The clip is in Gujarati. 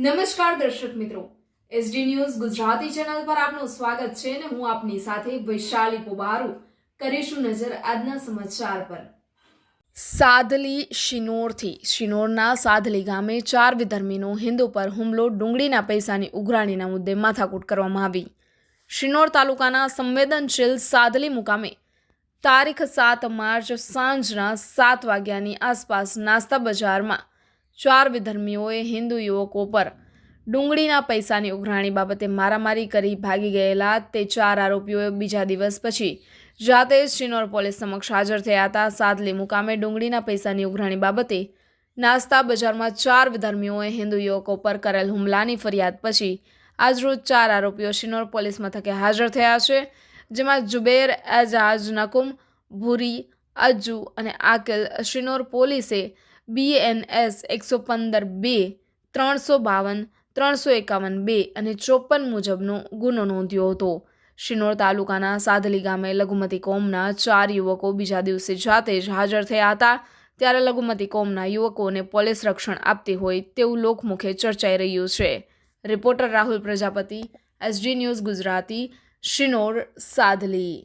નમસ્કાર દર્શક મિત્રો, એસડી ન્યૂઝ ગુજરાતી ચેનલ પર આપનું સ્વાગત છે અને હું આપની સાથે વૈશાલી પોબારુ કરીશું નજર આજના સમાચાર પર। સાદલી શિનોરના સાદલી ગામે 4 વિધર્મીનો હિન્દુ પર હુમલો, ડુંગળીના પૈસાની ઉઘરાણીના મુદ્દે માથાકૂટ કરવામાં આવી। શિનોર તાલુકાના સંવેદનશીલ સાદલી મુકામે તારીખ 7 માર્ચ સાંજના 7 વાગ્યાની આસપાસ નાસ્તા બજારમાં 4 વિધર્મીઓએ હિન્દુ યુવકો પર ડુંગળીના પૈસાની ઉઘરાણી બાબતે મારામારી કરી ભાગી ગયેલા તે 4 આરોપીઓ બીજા દિવસ પછી જાતે જ શિનોર પોલીસ સમક્ષ હાજર થયા હતા। સાદલી મુકામે ડુંગળીના પૈસાની ઉઘરાણી બાબતે નાસ્તા બજારમાં 4 વિધર્મીઓએ હિન્દુ યુવકો પર કરેલ હુમલાની ફરિયાદ પછી આજરોજ 4 આરોપીઓ શિનોર પોલીસ મથકે હાજર થયા છે, જેમાં જુબેર, એજાજ, નકુમ, ભૂરી, અજ્જુ અને આકિલ શિનોર પોલીસે BNS 115-2, 352, 351-2 અને 54 મુજબનો ગુનો નોંધ્યો હતો। શિનોર તાલુકાના સાદલી ગામે લઘુમતી કોમના 4 યુવકો બીજા દિવસે જાતે જ હાજર થયા હતા, ત્યારે લઘુમતી કોમના યુવકોને પોલીસ રક્ષણ આપતી હોય તેવું લોકમુખે ચર્ચાઈ રહ્યું છે। Reporter Rahul Prajapati, S D news Gujarati, Sinor, Sadhli.